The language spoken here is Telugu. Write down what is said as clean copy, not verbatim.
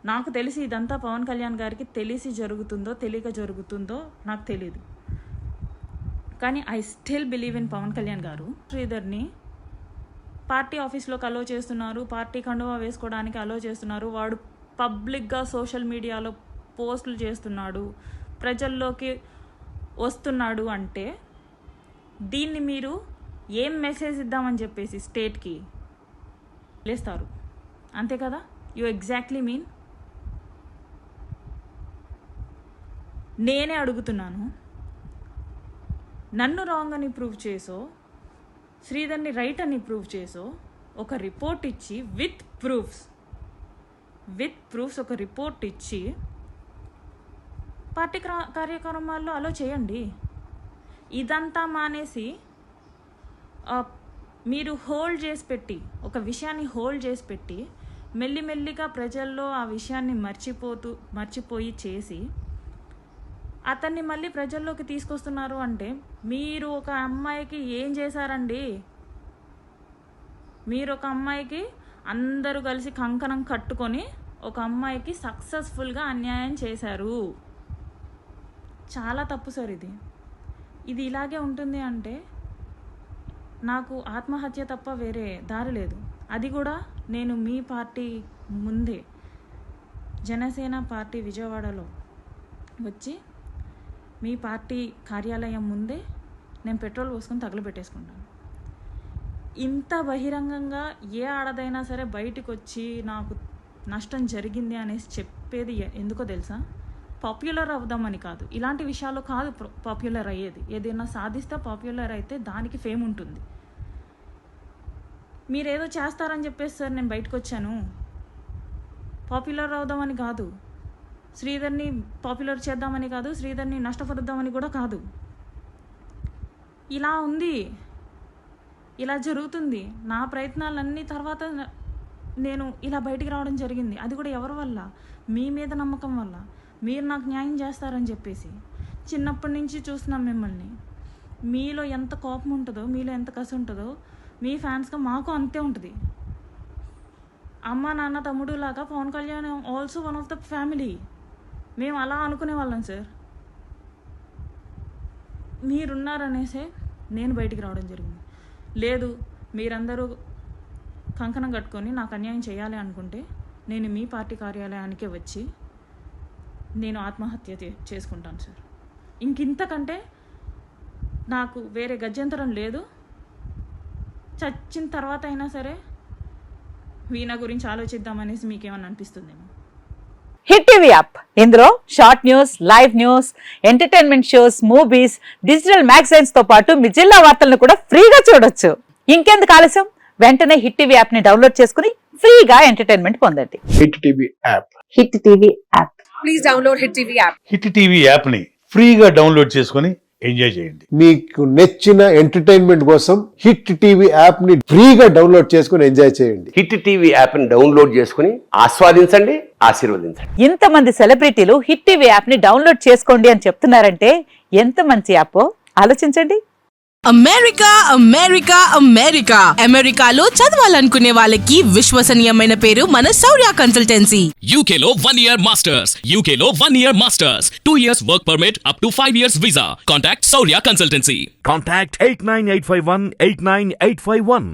నాకు తెలిసి ఇదంతా పవన్ కళ్యాణ్ గారికి తెలిసి జరుగుతుందో తెలియక జరుగుతుందో నాకు తెలియదు. కానీ I still believe in Pawan Kalyan గారు. శ్రీధర్ని పార్టీ ఆఫీస్లోకి అలో చేస్తున్నారు, పార్టీ కండువా వేసుకోవడానికి అలో చేస్తున్నారు, వాడు పబ్లిక్గా సోషల్ మీడియాలో పోస్టులు చేస్తున్నాడు, ప్రజల్లోకి వస్తున్నాడు అంటే దీన్ని మీరు ఏం మెసేజ్ ఇద్దామని చెప్పేసి స్టేట్కి లేస్తారు, అంతే కదా? You exactly mean. నేనే అడుగుతున్నాను, నన్ను రాంగ్ అని ప్రూవ్ చేసో శ్రీధర్ని రైట్ అని ప్రూవ్ చేసో ఒక రిపోర్ట్ ఇచ్చి విత్ ప్రూఫ్స్ ఒక రిపోర్ట్ ఇచ్చి పార్టీ కార్యక్రమాల్లో అలో చేయండి. ఇదంతా మానేసి మీరు హోల్డ్ చేసి పెట్టి ఒక విషయాన్ని హోల్డ్ చేసి పెట్టి మెల్లిమెల్లిగా ప్రజల్లో ఆ విషయాన్ని మర్చిపోయి చేసి అతన్ని మళ్ళీ ప్రజల్లోకి తీసుకొస్తున్నారు అంటే మీరు ఒక అమ్మాయికి ఏం చేశారండి? మీరు ఒక అమ్మాయికి అందరూ కలిసి కంకణం కట్టుకొని ఒక అమ్మాయికి సక్సెస్ఫుల్గా అన్యాయం చేశారు. చాలా తప్పు సార్ ఇది ఇలాగే ఉంటుంది అంటే నాకు ఆత్మహత్య తప్ప వేరే దారి లేదు. అది కూడా నేను మీ పార్టీ ముందే జనసేన పార్టీ విజయవాడలో వచ్చి మీ పార్టీ కార్యాలయం ముందే నేను పెట్రోల్ పోసుకొని తగలబెట్టేసుకుంటాను. ఇంత బహిరంగంగా ఏ ఆడదైనా సరే బయటకు వచ్చి నాకు నష్టం జరిగింది అనేసి చెప్పేది ఎందుకో తెలుసా? పాపులర్ అవుదామని కాదు, ఇలాంటి విషయాల్లో కాదు పాపులర్ అయ్యేది. ఏదైనా సాధిస్తే పాపులర్ అయితే దానికి ఫేమ్ ఉంటుంది. మీరేదో చేస్తారని చెప్పేసి సార్ నేను బయటకు వచ్చాను, పాపులర్ అవుదామని కాదు, శ్రీధర్ని పాపులర్ చేద్దామని కాదు, శ్రీధర్ని నష్టపరుద్దామని కూడా కాదు. ఇలా ఉంది, ఇలా జరుగుతుంది. నా ప్రయత్నాలన్నీ తర్వాత నేను ఇలా బయటికి రావడం జరిగింది. అది కూడా ఎవరి వల్ల? మీ మీద నమ్మకం వల్ల. మీరు నాకు న్యాయం చేస్తారని చెప్పేసి చిన్నప్పటి నుంచి చూస్తున్నాం మిమ్మల్ని. మీలో ఎంత కోపం ఉంటుందో, మీలో ఎంత కసి ఉంటుందో మీ ఫ్యాన్స్గా మాకు అంతే ఉంటుంది. అమ్మ నాన్న తమ్ముడు లాగా Pawan Kalyan also one of the family. మేము అలా అనుకునే వాళ్ళం సార్. మీరున్నారనేసే నేను బయటికి రావడం జరిగింది. లేదు మీరందరూ కంకణం కట్టుకొని నాకు అన్యాయం చేయాలి అనుకుంటే నేను మీ పార్టీ కార్యాలయానికే వచ్చి నేను ఆత్మహత్య చేసుకుంటాను సార్. ఇంకింతకంటే నాకు వేరే గత్యంతరం లేదు. చచ్చిన తర్వాత అయినా సరే వీణ గురించి ఆలోచిద్దామనేసి మీకేమన్నా అనిపిస్తుందేమో. హిట్ టీవీ యాప్, ఇందులో short news, live news, entertainment shows, movies, digital magazines తో పాటు మీ జిల్లా వార్తలను కూడా ఫ్రీగా చూడొచ్చు. ఇంకెందుకు ఆలస్యం, వెంటనే హిట్ టీవీ యాప్ ని డౌన్లోడ్ చేసుకుని ఫ్రీగా ఎంటర్టైన్మెంట్ పొందండి. Hit TV app, hit TV app, please download hit TV app. Hit TV app ని ఫ్రీగా డౌన్లోడ్ చేసుకుని ఎంజాయ్ చేయండి. మీకు నచ్చిన ఎంటర్టైన్మెంట్ కోసం హిట్ టీవీ యాప్ ని ఫ్రీగా డౌన్లోడ్ చేసుకుని ఎంజాయ్ చేయండి. హిట్ టీవీ యాప్ ని డౌన్లోడ్ చేసుకుని ఆస్వాదించండి, ఆశీర్వదించండి. ఇంతమంది సెలబ్రిటీలు హిట్ టీవీ యాప్ ని డౌన్లోడ్ చేసుకోండి అని చెప్తున్నారంటే ఎంత మంచి యాప్ ఆలోచించండి. అమెరికా అమెరికా అమెరికా అమెరికాలో చదవాలనుకునే వాళ్ళకి విశ్వసనీయమైన పేరు మన శౌర్య కన్సల్టెన్సీ. UK లో 1 year masters, UK లో 1 year masters, 2 years work permit up to 5 years visa. Contact Shaurya Consultancy. Contact 89851 89851.